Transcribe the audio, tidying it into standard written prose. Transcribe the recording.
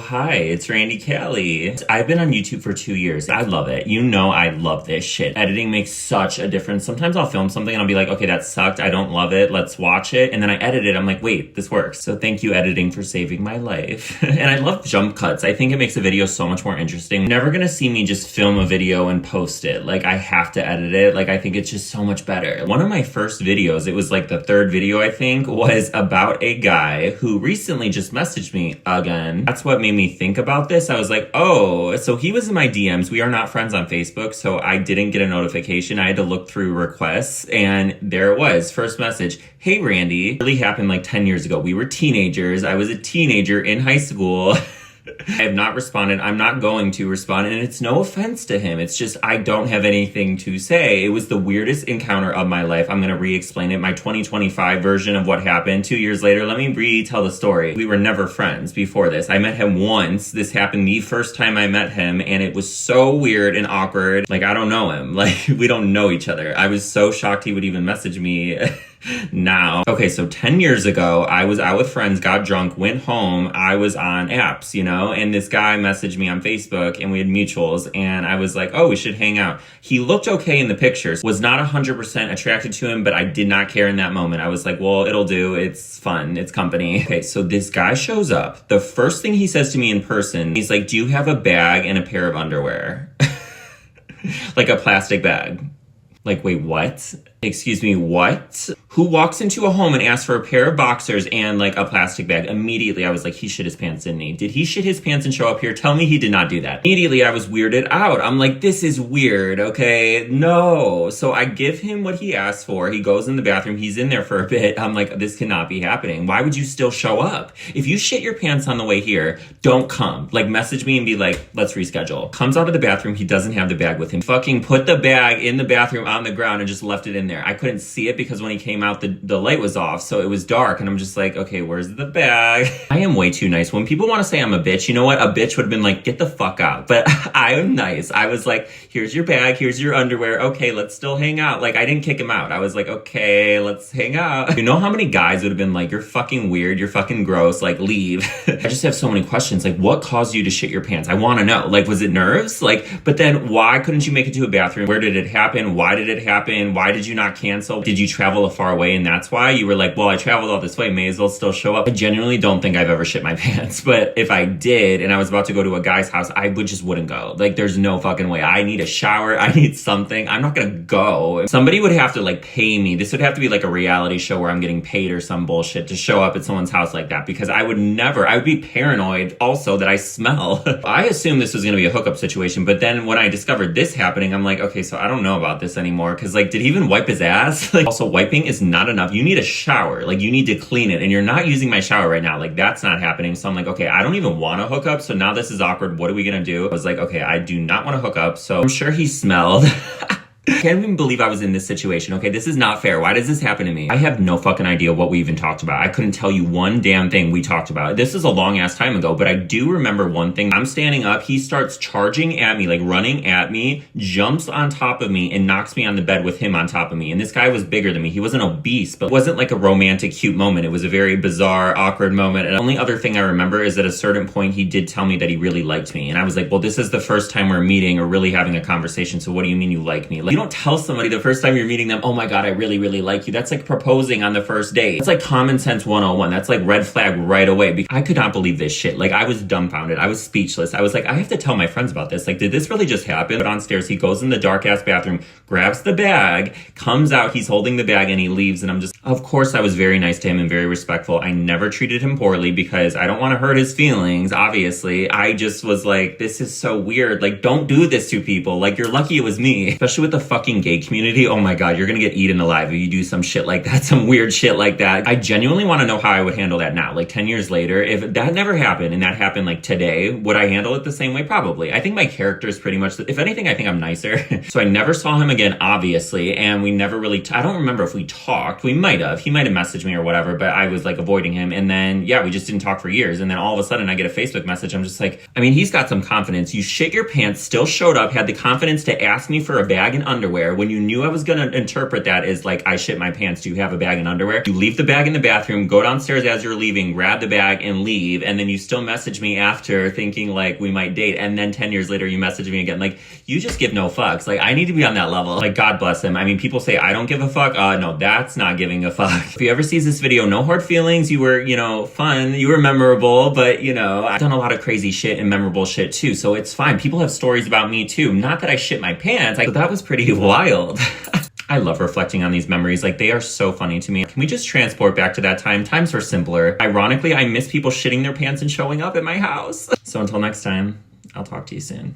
Hi, it's Randy Kelly. I've been on YouTube for 2 years. I love it. You know I love this shit. Editing makes such a difference. Sometimes I'll film something and I'll be like, okay, that sucked. I don't love it. Let's watch it. And then I edit it. I'm like, wait, this works. So thank you, editing, for saving my life. And I love jump cuts. I think it makes a video so much more interesting. You're never gonna see me just film a video and post it. Like, I have to edit it. Like, I think it's just so much better. One of my first videos, it was like the third video, I think, was about a guy who recently just messaged me again. That's what made me think about this. I was like, oh, so he was in my DMs. We are not friends on Facebook, so I didn't get a notification. I had to look through requests, and there it was. First message. Hey, Randy. It really happened like 10 years ago. We were teenagers. I was a teenager in high school. I have not responded. I'm not going to respond. And it's no offense to him. It's just I don't have anything to say. It was the weirdest encounter of my life. I'm going to re-explain it. My 2025 version of what happened 2 years later. Let me retell the story. We were never friends before this. I met him once. This happened the first time I met him. And it was so weird and awkward. Like, I don't know him. Like, we don't know each other. I was so shocked he would even message me. Now. Okay, so 10 years ago, I was out with friends, got drunk, went home. I was on apps, and this guy messaged me on Facebook and we had mutuals, and I was like, oh, we should hang out. He looked okay in the pictures, was not 100% attracted to him, but I did not care in that moment. I was like, well, it'll do. It's fun. It's company. Okay, so this guy shows up. The first thing he says to me in person, he's like, do you have a bag and a pair of underwear? Like a plastic bag. Like, wait, what? Excuse me, what? Who walks into a home and asks for a pair of boxers and like a plastic bag? Immediately, I was like, he shit his pants, didn't he? Did he shit his pants and show up here? Tell me he did not do that. Immediately, I was weirded out. I'm like, this is weird, okay? No. So I give him what he asked for. He goes in the bathroom. He's in there for a bit. I'm like, this cannot be happening. Why would you still show up? If you shit your pants on the way here, don't come. Like, message me and be like, let's reschedule. Comes out of the bathroom. He doesn't have the bag with him. Fucking put the bag in the bathroom on the ground and just left it in there. I couldn't see it because when he came out, the light was off, so it was dark, and I'm just like, okay, where's the bag? I am way too nice. When people want to say I'm a bitch, you know what? A bitch would have been like, get the fuck out. But I am nice. I was like, here's your bag, here's your underwear. Okay, let's still hang out. Like, I didn't kick him out. I was like, okay, let's hang out. You know how many guys would have been like, you're fucking weird, you're fucking gross, like, leave. I just have so many questions. Like, what caused you to shit your pants? I want to know. Like, was it nerves? Like, but then why couldn't you make it to a bathroom? Where did it happen? Why did it happen? Why did you not cancel? Did you travel a far way and that's why? You were like, well, I traveled all this way, may as well still show up. I genuinely don't think I've ever shit my pants, but if I did and I was about to go to a guy's house, I wouldn't go. Like, there's no fucking way. I need a shower. I need something. I'm not gonna go. Somebody would have to like pay me. This would have to be like a reality show where I'm getting paid or some bullshit to show up at someone's house like that, because I would be paranoid also that I smell. I assumed this was gonna be a hookup situation, but then when I discovered this happening, I'm like, okay, so I don't know about this anymore, because like, did he even wipe his ass? Like, also, wiping is not enough. You need a shower. Like, you need to clean it, and you're not using my shower right now. Like, that's not happening. So I'm like, okay, I don't even want to hook up, so now this is awkward. What are we gonna do? I was like, okay, I do not want to hook up, so I'm sure he smelled. I can't even believe I was in this situation. Okay, this is not fair. Why does this happen to me? I have no fucking idea what we even talked about. I couldn't tell you one damn thing we talked about. This is a long ass time ago, but I do remember one thing. I'm standing up. He starts charging at me, like running at me, jumps on top of me and knocks me on the bed with him on top of me. And this guy was bigger than me. He wasn't obese, but it wasn't like a romantic, cute moment. It was a very bizarre, awkward moment. And the only other thing I remember is at a certain point, he did tell me that he really liked me. And I was like, well, this is the first time we're meeting or really having a conversation. So what do you mean you like me? Like, you don't tell somebody the first time you're meeting them, oh my God, I really, really like you. That's like proposing on the first date. It's like common sense 101. That's like red flag right away. I could not believe this shit. Like, I was dumbfounded. I was speechless. I was like, I have to tell my friends about this. Like, did this really just happen? But downstairs, he goes in the dark ass bathroom, grabs the bag, comes out, he's holding the bag and he leaves. And I'm just, of course I was very nice to him and very respectful. I never treated him poorly because I don't want to hurt his feelings, obviously. I just was like, this is so weird. Like, don't do this to people. Like, you're lucky it was me. Especially with the fucking gay community. Oh my God, you're gonna get eaten alive if you do some shit like that, some weird shit like that. I genuinely want to know how I would handle that now, like 10 years later. If that never happened and that happened like today, would I handle it the same way? Probably. I think my character is pretty much, if anything, I think I'm nicer. So I never saw him again, obviously, and we never really, I don't remember if we talked. We might have. He might have messaged me or whatever, but I was like avoiding him. And then, yeah, we just didn't talk for years. And then all of a sudden I get a Facebook message. I'm just like, I mean, he's got some confidence. You shit your pants, still showed up, had the confidence to ask me for a bag and underwear when you knew I was gonna interpret that as like I shit my pants. Do you have a bag and underwear? You leave the bag in the bathroom, go downstairs as you're leaving, grab the bag and leave, and then you still message me after thinking like we might date, and then 10 years later you message me again. Like, you just give no fucks. Like, I need to be on that level. Like, God bless him. I mean, people say I don't give a fuck. No, that's not giving a fuck. If you ever sees this video, no hard feelings. You were, fun. You were memorable, but I've done a lot of crazy shit and memorable shit too, so it's fine. People have stories about me too. Not that I shit my pants. Like, that was pretty wild. I love reflecting on these memories. Like, they are so funny to me. Can we just transport back to that time? Times were simpler. Ironically, I miss people shitting their pants and showing up at my house. So until next time, I'll talk to you soon.